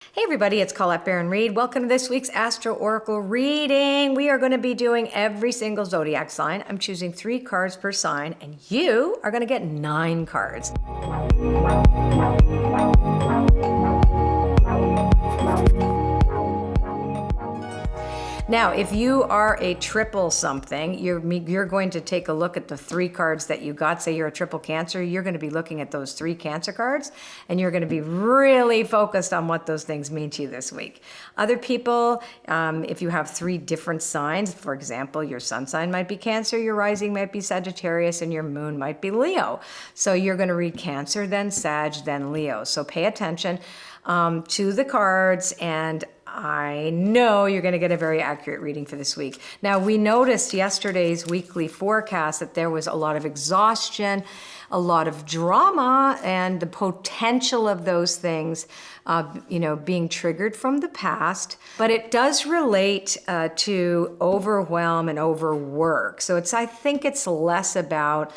Hey everybody, it's Colette Baron-Reid. Welcome to this week's Astro Oracle reading. We are going to be doing every single zodiac sign. I'm choosing 3 cards per sign, and you are going to get 9 cards. Now, if you are a triple something, you're going to take a look at the 3 cards that you got. Say you're a triple Cancer, you're going to be looking at those 3 Cancer cards, and you're going to be really focused on what those things mean to you this week. Other people, if you have 3 different signs, for example, your sun sign might be Cancer, your rising might be Sagittarius, and your moon might be Leo. So you're going to read Cancer, then Sag, then Leo. So pay attention to the cards, and I know you're going to get a very accurate reading for this week. Now, we noticed yesterday's weekly forecast that there was a lot of exhaustion, a lot of drama, and the potential of those things, being triggered from the past. But it does relate to overwhelm and overwork. So I think it's less about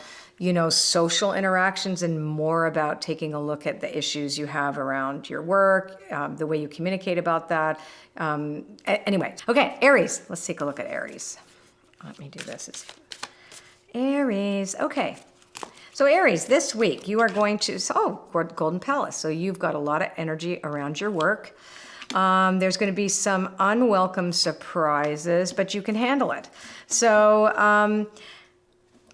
social interactions and more about taking a look at the issues you have around your work, the way you communicate about that. Anyway, okay, Aries. Let's take a look at Aries. Let me do this. It's Aries. Okay. So Aries, this week you are going to, Golden Palace. So you've got a lot of energy around your work. There's going to be some unwelcome surprises, but you can handle it. So,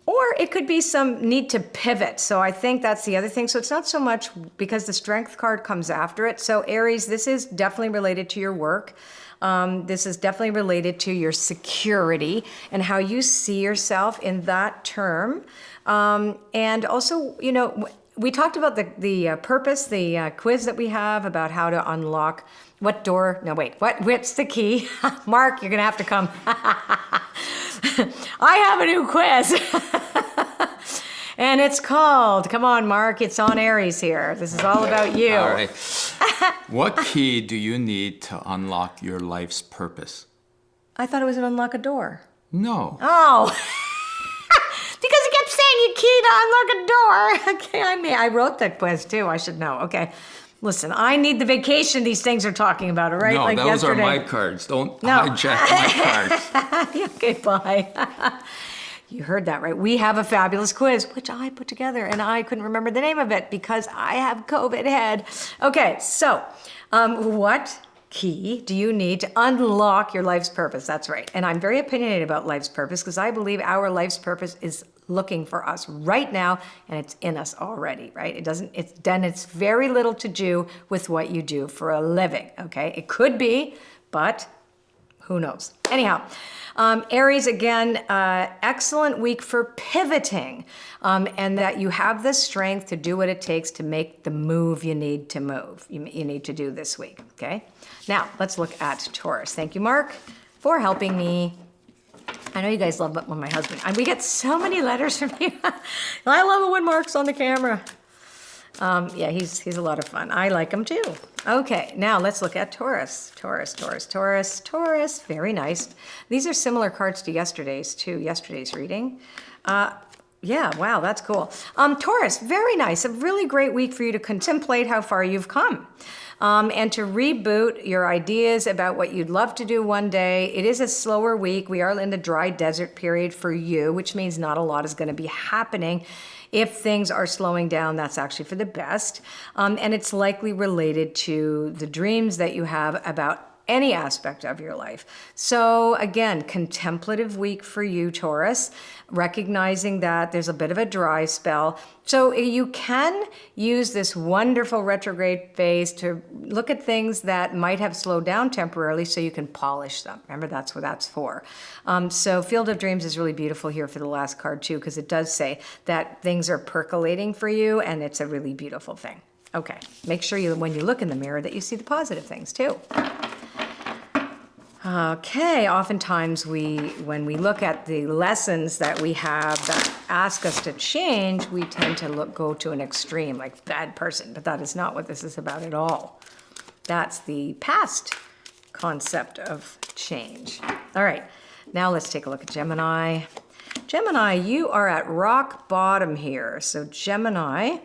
or it could be some need to pivot. So I think that's the other thing. So it's not so much because the Strength card comes after it. So Aries, this is definitely related to your work. This is definitely related to your security and how you see yourself in that term. And also, we talked about the purpose, the quiz that we have about how to unlock what's the key? Mark, you're going to have to come. I have a new quiz. And it's called, come on, Mark, it's on Aries here. This is all about you. All right. What key do you need to unlock your life's purpose? I thought it was an unlock a door. No. Oh. Because he kept saying you key to unlock a door. Okay, I wrote that quiz too. I should know. Okay. Listen, I need the vacation these things are talking about, all right? No, like those yesterday. are my cards. Don't hijack my cards. Okay, bye. You heard that, right? We have a fabulous quiz, which I put together, and I couldn't remember the name of it because I have COVID head. Okay, so what key do you need to unlock your life's purpose? That's right. And I'm very opinionated about life's purpose because I believe our life's purpose is looking for us right now, and it's in us already, right? It's very little to do with what you do for a living, okay? It could be, but who knows? Anyhow, Aries, again, excellent week for pivoting, and that you have the strength to do what it takes to make the move you need to move, you need to do this week, okay? Now, let's look at Taurus. Thank you, Mark, for helping me. I know you guys love it when my husband, and we get so many letters from you. I love it when Mark's on the camera. Yeah, he's a lot of fun. I like him too. Okay, now let's look at Taurus. Taurus. Very nice. These are similar cards to yesterday's reading. Yeah, wow, that's cool. Taurus, very nice. A really great week for you to contemplate how far you've come. And to reboot your ideas about what you'd love to do one day. It is a slower week. We are in the dry desert period for you, which means not a lot is going to be happening. If things are slowing down, that's actually for the best. And it's likely related to the dreams that you have about any aspect of your life. So again, contemplative week for you, Taurus, recognizing that there's a bit of a dry spell. So you can use this wonderful retrograde phase to look at things that might have slowed down temporarily so you can polish them. Remember, that's what that's for. So Field of Dreams is really beautiful here for the last card too, because it does say that things are percolating for you, and it's a really beautiful thing. Okay, make sure when you look in the mirror that you see the positive things too. Okay, oftentimes when we look at the lessons that we have that ask us to change, we tend to go to an extreme, like bad person, but that is not what this is about at all. That's the past concept of change. All right, now let's take a look at Gemini. Gemini, you are at rock bottom here. So Gemini,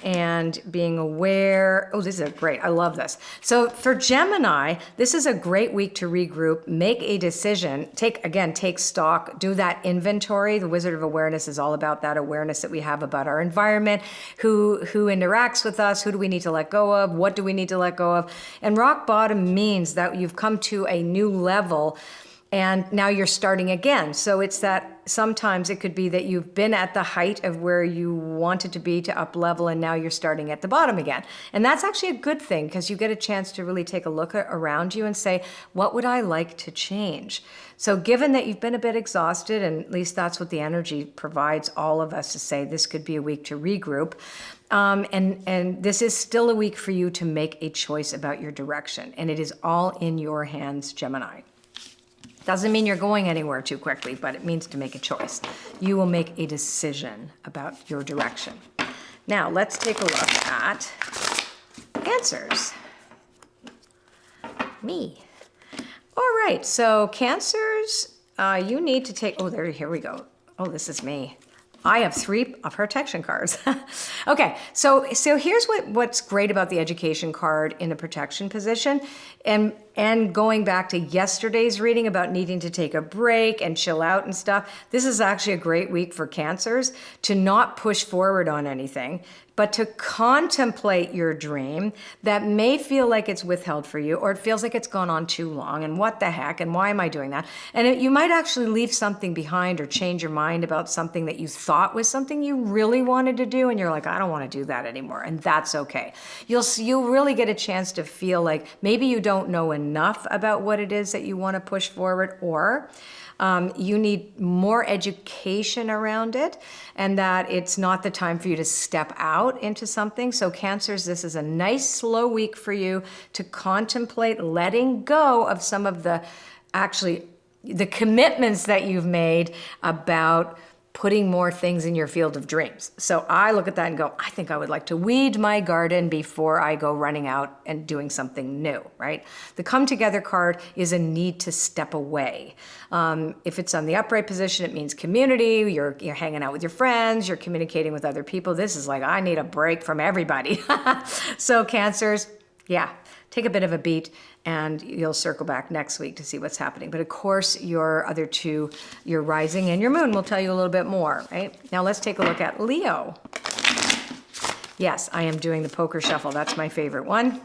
and being aware. Oh, this is great. I love this. So for Gemini, this is a great week to regroup, make a decision, take stock, do that inventory. The Wizard of Awareness is all about that awareness that we have about our environment, who interacts with us, who do we need to let go of, what do we need to let go of. And rock bottom means that you've come to a new level and now you're starting again. So it's that sometimes it could be that you've been at the height of where you wanted to be to up level, and now you're starting at the bottom again. And that's actually a good thing because you get a chance to really take a look around you and say, what would I like to change? So given that you've been a bit exhausted, and at least that's what the energy provides all of us to say, this could be a week to regroup. And this is still a week for you to make a choice about your direction. And it is all in your hands, Gemini. Doesn't mean you're going anywhere too quickly, but it means to make a choice. You will make a decision about your direction. Now, let's take a look at Cancers. Me. All right, so Cancers, you need to take, here we go. Oh, this is me. I have 3 protection cards. Okay, so here's what's great about the education card in the protection position, and going back to yesterday's reading about needing to take a break and chill out and stuff. This is actually a great week for Cancers to not push forward on anything, but to contemplate your dream that may feel like it's withheld for you, or it feels like it's gone on too long, and what the heck, and why am I doing that? And you might actually leave something behind or change your mind about something that you thought was something you really wanted to do, and you're like, I don't want to do that anymore, and that's okay. You'll really get a chance to feel like maybe you don't know enough about what it is that you want to push forward, or you need more education around it, and that it's not the time for you to step out into something. So Cancers, this is a nice slow week for you to contemplate letting go of some of the commitments that you've made about putting more things in your field of dreams. So I look at that and go, I think I would like to weed my garden before I go running out and doing something new, right? The Come Together card is a need to step away. If it's on the upright position, it means community, you're hanging out with your friends, you're communicating with other people. This is like, I need a break from everybody. So Cancers, yeah, take a bit of a beat, and you'll circle back next week to see what's happening. But of course, your other 2, your rising and your moon, will tell you a little bit more, right? Now let's take a look at Leo. Yes, I am doing the poker shuffle. That's my favorite one.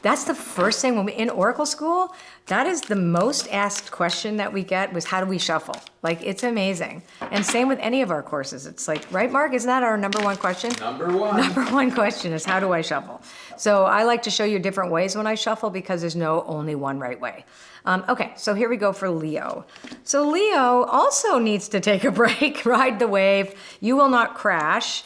That's the first thing when we in Oracle school, that is the most asked question that we get was, how do we shuffle? Like, it's amazing. And same with any of our courses. It's like, right, Mark? Isn't that our number 1 question? Number 1. Number 1 question is, how do I shuffle? So I like to show you different ways when I shuffle because there's no only one right way. Okay, so here we go for Leo. So Leo also needs to take a break, ride the wave. You will not crash.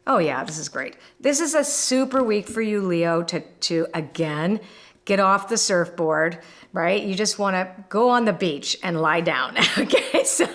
Oh yeah, this is great. This is a super week for you, Leo, to again, get off the surfboard, right? You just want to go on the beach and lie down, okay? So,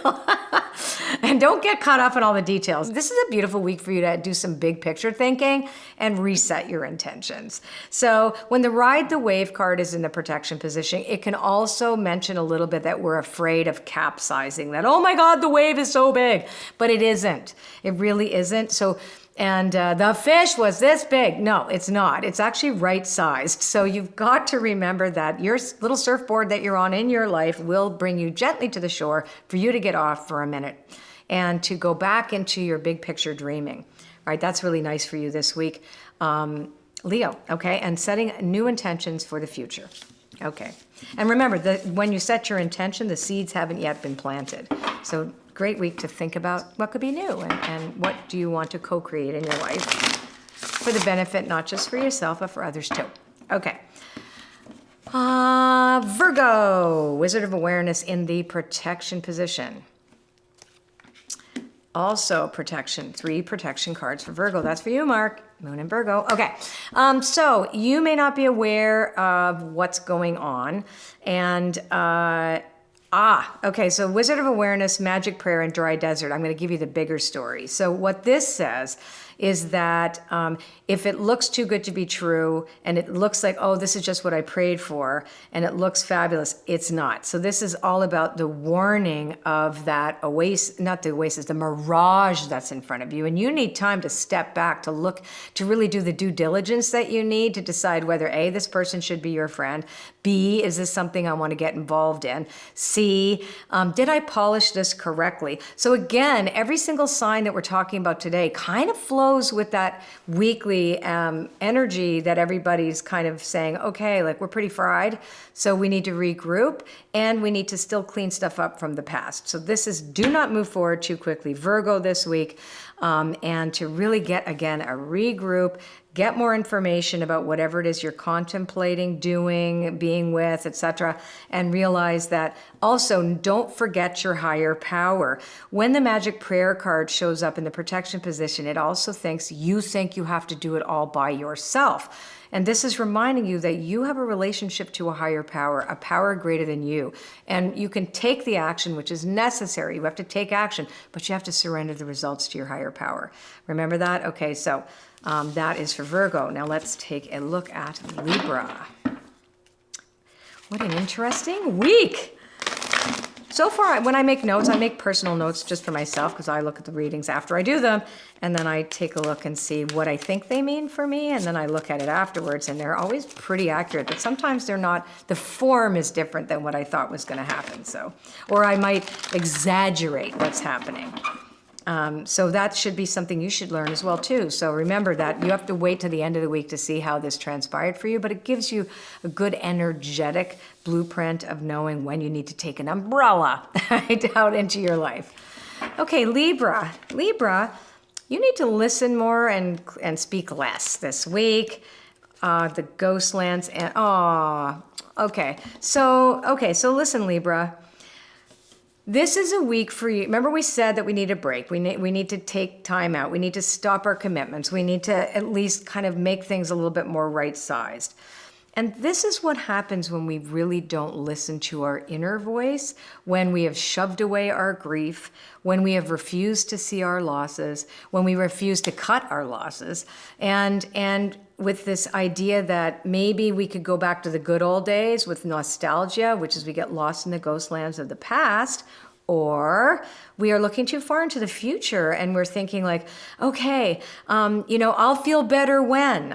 and don't get caught up in all the details. This is a beautiful week for you to do some big picture thinking and reset your intentions. So when the Ride the Wave card is in the protection position, it can also mention a little bit that we're afraid of capsizing, that, oh my God, the wave is so big, but it isn't. It really isn't. So, and the fish was this big. No, it's not. It's actually right-sized. So you've got to remember that your little surfboard that you're on in your life will bring you gently to the shore for you to get off for a minute and to go back into your big picture dreaming. All right, that's really nice for you this week. Leo, okay, and setting new intentions for the future. Okay, and remember that when you set your intention, the seeds haven't yet been planted. So great week to think about what could be new and what do you want to co-create in your life for the benefit, not just for yourself, but for others too. Okay. Virgo, Wizard of Awareness in the protection position. Also protection, 3 protection cards for Virgo. That's for you, Mark. Moon in Virgo. Okay. So you may not be aware of what's going on. And, okay. So Wizard of Awareness, Magic Prayer, and Dry Desert. I'm going to give you the bigger story. So what this says is that if it looks too good to be true and it looks like, oh, this is just what I prayed for and it looks fabulous, it's not. So this is all about the warning of that oasis, not the oasis, the mirage that's in front of you. And you need time to step back, to look, to really do the due diligence that you need to decide whether A, this person should be your friend, B, is this something I want to get involved in, C, did I polish this correctly? So again, every single sign that we're talking about today kind of flows with that weekly energy that everybody's kind of saying, okay, like we're pretty fried, so we need to regroup and we need to still clean stuff up from the past. So this is do not move forward too quickly, Virgo, this week, and to really get, again, a regroup, get more information about whatever it is you're contemplating, doing, being with, etc., and realize that also don't forget your higher power. When the magic prayer card shows up in the protection position, it also thinks you think you have to do it all by yourself. And this is reminding you that you have a relationship to a higher power, a power greater than you. And you can take the action, which is necessary. You have to take action, but you have to surrender the results to your higher power. Remember that? Okay, so that is for Virgo. Now let's take a look at Libra. What an interesting week. So far, when I make notes, I make personal notes just for myself because I look at the readings after I do them, and then I take a look and see what I think they mean for me, and then I look at it afterwards, and they're always pretty accurate, but sometimes they're not. The form is different than what I thought was going to happen, so, or I might exaggerate what's happening. So that should be something you should learn as well too. So remember that you have to wait to the end of the week to see how this transpired for you, but it gives you a good energetic blueprint of knowing when you need to take an umbrella out into your life. Okay, Libra. Libra, you need to listen more and speak less this week. The ghost lands and okay. So listen, Libra. This is a week for you. Remember we said that we need a break. We need to take time out. We need to stop our commitments. We need to at least kind of make things a little bit more right-sized. And this is what happens when we really don't listen to our inner voice, when we have shoved away our grief, when we have refused to see our losses, when we refuse to cut our losses, and with this idea that maybe we could go back to the good old days with nostalgia, which is we get lost in the ghost lands of the past, or we are looking too far into the future and we're thinking like, okay, I'll feel better when.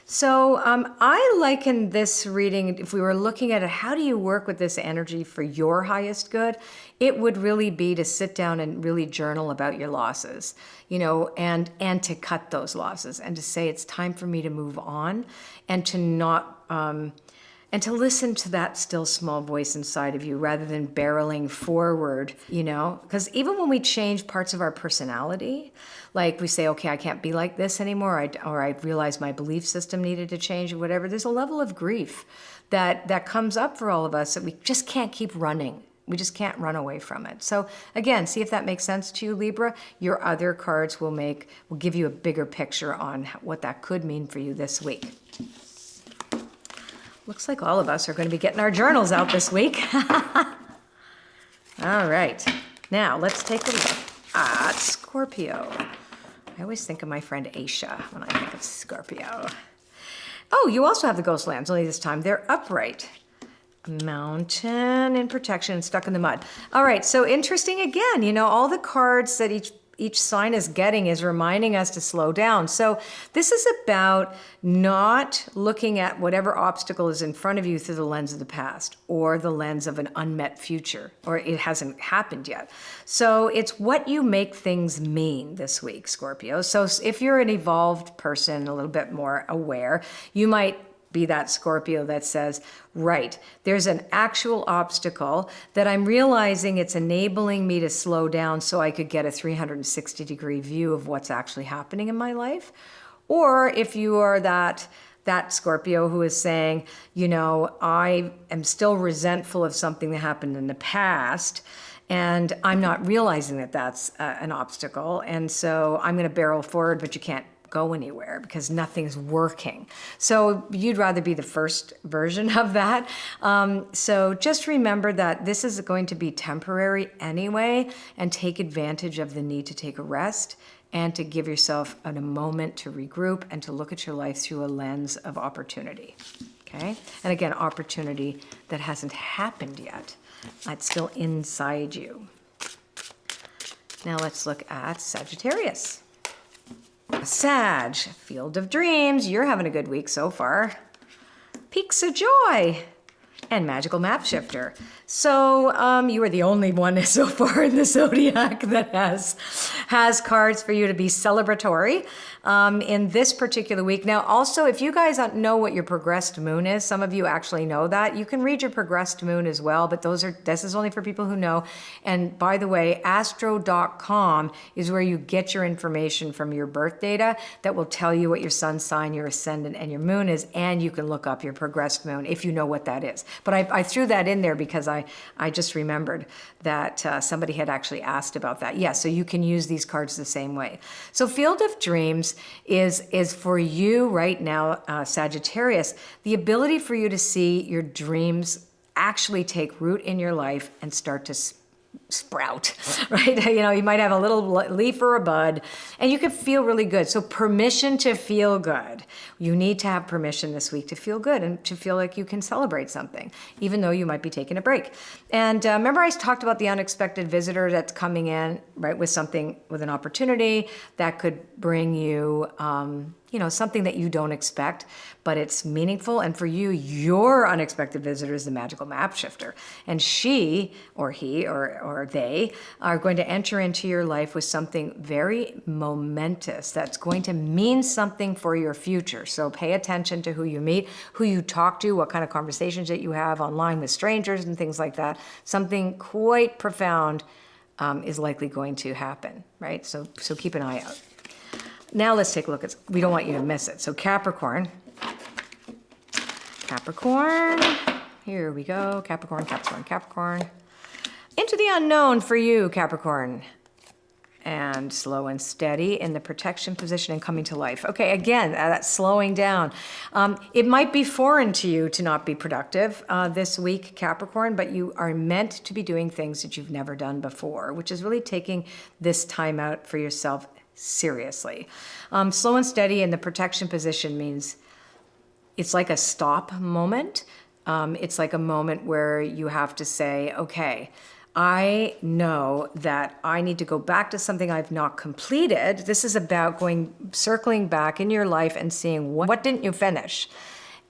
So I liken this reading, if we were looking at it, how do you work with this energy for your highest good? It would really be to sit down and really journal about your losses, and to cut those losses and to say it's time for me to move on and to not, and to listen to that still small voice inside of you rather than barreling forward, because even when we change parts of our personality, like we say, okay, I can't be like this anymore, or I realized my belief system needed to change or whatever, there's a level of grief that comes up for all of us that we just can't keep running. We just can't run away from it. So again, see if that makes sense to you, Libra. Your other cards will give you a bigger picture on what that could mean for you this week. Looks like all of us are going to be getting our journals out this week. All right. Now, let's take a look at Scorpio. I always think of my friend Aisha when I think of Scorpio. Oh, you also have the ghost lands, only this time they're upright. Mountain in protection and stuck in the mud. All right, so interesting again, all the cards that each sign is getting is reminding us to slow down. So this is about not looking at whatever obstacle is in front of you through the lens of the past or the lens of an unmet future, or it hasn't happened yet. So it's what you make things mean this week, Scorpio. So if you're an evolved person, a little bit more aware, you might be that Scorpio that says, right, there's an actual obstacle that I'm realizing it's enabling me to slow down so I could get a 360-degree view of what's actually happening in my life. Or if you are that Scorpio who is saying, I am still resentful of something that happened in the past, and I'm not realizing that that's an obstacle, and so I'm going to barrel forward, but you can't go anywhere because nothing's working. So you'd rather be the first version of that. So just remember that this is going to be temporary anyway, and take advantage of the need to take a rest and to give yourself a moment to regroup and to look at your life through a lens of opportunity. Okay? And again, opportunity that hasn't happened yet. It's still inside you. Now let's look at Sagittarius. Sag, field of dreams. You're having a good week so far. Peaks of joy and magical map shifter. So you are the only one so far in the zodiac that has cards for you to be celebratory in this particular week. Now, also, if you guys don't know what your progressed moon is, some of you actually know that. You can read your progressed moon as well, but this is only for people who know. And by the way, astro.com is where you get your information from your birth data that will tell you what your sun sign, your ascendant, and your moon is, and you can look up your progressed moon if you know what that is. But I threw that in there because I just remembered that somebody had actually asked about that. Yeah, so you can use these cards the same way. So Field of Dreams is for you right now, Sagittarius, the ability for you to see your dreams actually take root in your life and start to sprout, right? You know, you might have a little leaf or a bud, and you can feel really good. So permission to feel good. You need to have permission this week to feel good and to feel like you can celebrate something, even though you might be taking a break. And remember I talked about the unexpected visitor that's coming in, right, with something, with an opportunity that could bring you, something that you don't expect, but it's meaningful. And for you, your unexpected visitor is the magical map shifter. And she or he or they are going to enter into your life with something very momentous that's going to mean something for your future. So pay attention to who you meet, who you talk to, what kind of conversations that you have online with strangers and things like that. Something quite profound is likely going to happen, right? So keep an eye out. Now let's take a look at, we don't want you to miss it. So Capricorn, here we go, Capricorn. Into the unknown for you, Capricorn. And slow and steady in the protection position and coming to life. Okay, again, that's slowing down. It might be foreign to you to not be productive this week, Capricorn, but you are meant to be doing things that you've never done before, which is really taking this time out for yourself seriously. Slow and steady in the protection position means it's like a stop moment. It's like a moment where you have to say, okay, I know that I need to go back to something I've not completed. This is about circling back in your life and seeing what didn't you finish,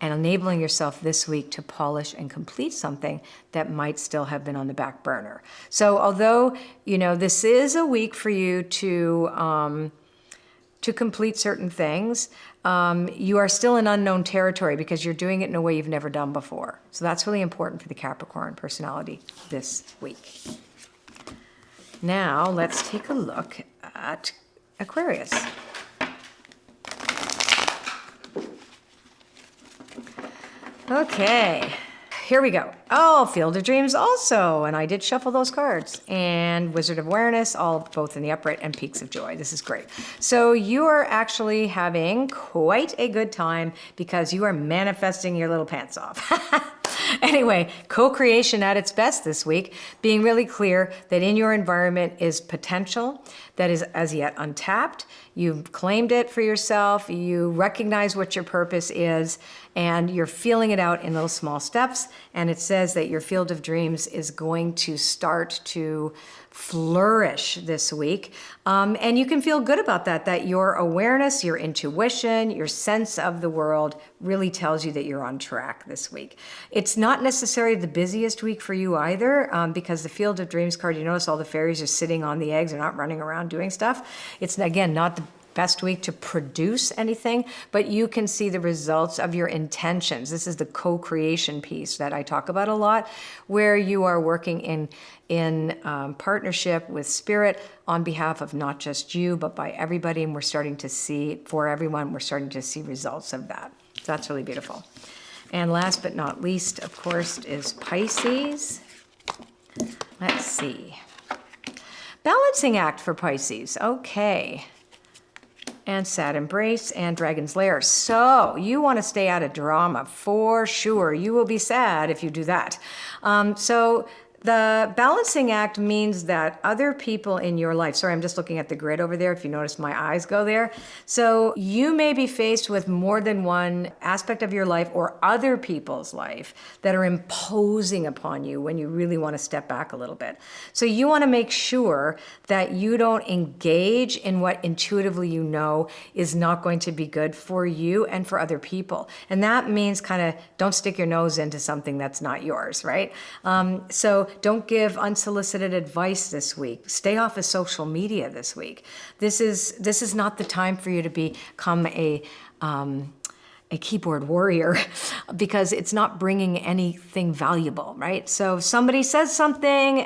and enabling yourself this week to polish and complete something that might still have been on the back burner. So although, this is a week for you to complete certain things, you are still in unknown territory because you're doing it in a way you've never done before. So that's really important for the Capricorn personality this week. Now let's take a look at Aquarius. Okay, here we go. Oh, Field of Dreams also, and I did shuffle those cards. And Wizard of Awareness, both in the upright, and Peaks of Joy. This is great. So you are actually having quite a good time because you are manifesting your little pants off. Anyway, co-creation at its best this week, being really clear that in your environment is potential that is as yet untapped. You've claimed it for yourself, you recognize what your purpose is, and you're feeling it out in little small steps. And it says that your Field of Dreams is going to start to flourish this week. And you can feel good about that your awareness, your intuition, your sense of the world really tells you that you're on track this week. It's not necessarily the busiest week for you either, because the Field of Dreams card, you notice all the fairies are sitting on the eggs, they're not running around doing stuff. It's, again, not the best week to produce anything, but you can see the results of your intentions. This is the co-creation piece that I talk about a lot, where you are working in partnership with Spirit on behalf of not just you, but by everybody, and we're starting to see, for everyone, we're starting to see results of that. So that's really beautiful. And last but not least, of course, is Pisces. Let's see. Balancing act for Pisces. Okay. And Sad Embrace and Dragon's Lair. So you want to stay out of drama for sure. You will be sad if you do that. So The balancing act means that other people in your life, sorry, I'm just looking at the grid over there, if you notice my eyes go there. So you may be faced with more than one aspect of your life or other people's life that are imposing upon you when you really want to step back a little bit. So you want to make sure that you don't engage in what intuitively you know is not going to be good for you and for other people. And that means kind of don't stick your nose into something that's not yours, right? So don't give unsolicited advice this week. Stay off of social media this week. This is not the time for you to become a keyboard warrior because it's not bringing anything valuable, right? So if somebody says something,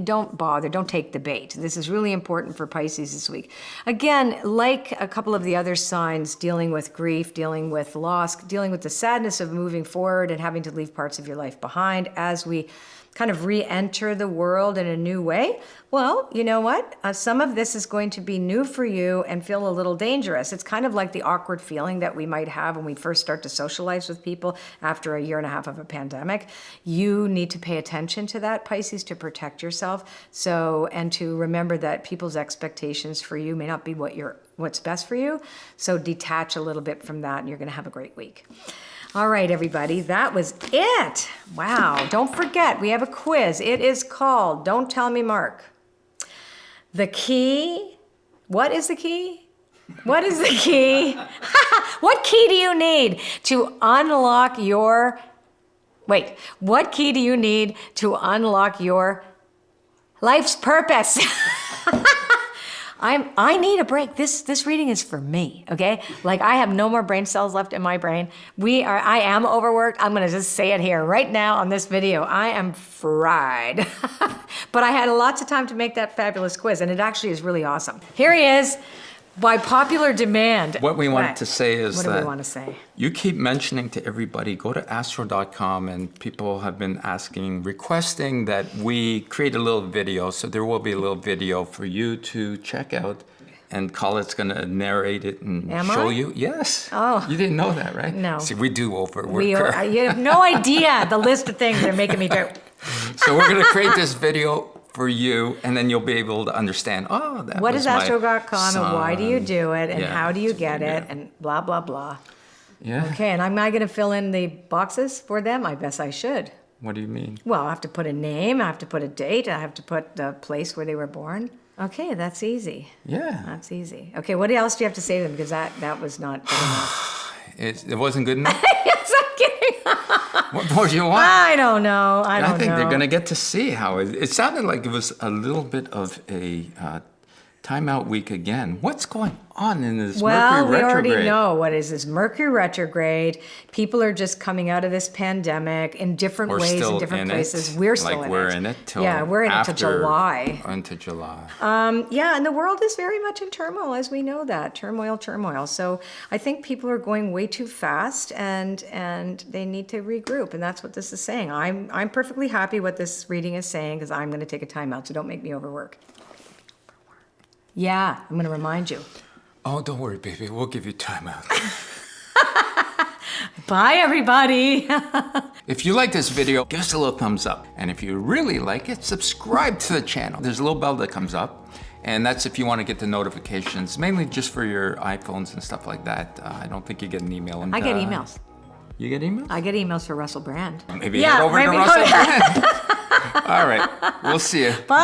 don't bother, don't take the bait. This is really important for Pisces this week. Again, like a couple of the other signs, dealing with grief, dealing with loss, dealing with the sadness of moving forward and having to leave parts of your life behind as we kind of re-enter the world in a new way. Well, you know what? Some of this is going to be new for you and feel a little dangerous. It's kind of like the awkward feeling that we might have when we first start to socialize with people after a year and a half of a pandemic. You need to pay attention to that, Pisces, to protect yourself. And to remember that people's expectations for you may not be what's best for you. So detach a little bit from that and you're going to have a great week. All right, everybody, that was it. Wow, don't forget, we have a quiz. It is called Don't Tell Me, Mark. The key, what is the key? What is the key? What key do you need to unlock your, what key do you need to unlock your life's purpose? I need a break. This reading is for me, okay? Like I have no more brain cells left in my brain. I am overworked. I'm gonna just say it here right now on this video. I am fried. But I had lots of time to make that fabulous quiz and it actually is really awesome. Here he is. By popular demand. What we wanted to say is what do we want to say? You keep mentioning to everybody, go to astro.com, and people have been requesting that we create a little video. So there will be a little video for you to check out. And Colette's going to narrate it and show you. Yes. Oh. You didn't know that, right? No. See, we do overwork her. You have no idea the list of things they're making me do. So we're going to create this video for you, and then you'll be able to understand, what is astro.com and why do you do it and how do you get it and blah, blah, blah. Yeah. Okay, and am I going to fill in the boxes for them? I guess I should. What do you mean? Well, I have to put a name, I have to put a date, I have to put the place where they were born. Okay, that's easy. Yeah. That's easy. Okay, what else do you have to say to them? Because that was not good enough. It wasn't good enough? Yes, I'm kidding. What more do you want? I don't know. I think they're going to get to see how it sounded like it was a little bit of a timeout week again. What's going on in this Mercury retrograde? Well, we already know what is this Mercury retrograde. People are just coming out of this pandemic in different ways in different places. We're still in it. Like we're in it till we're in it till July. Into July. And the world is very much in turmoil, as we know that. Turmoil. So I think people are going way too fast and they need to regroup. And that's what this is saying. I'm perfectly happy what this reading is saying because I'm going to take a time out, so don't make me overwork. Yeah, I'm going to remind you. Oh, don't worry, baby. We'll give you time out. Bye, everybody. If you like this video, give us a little thumbs up. And if you really like it, subscribe to the channel. There's a little bell that comes up. And that's if you want to get the notifications, mainly just for your iPhones and stuff like that. I don't think you get an email. I get emails. You get emails? I get emails for Russell Brand. Maybe head over to Russell Brand. All right. We'll see you. Bye.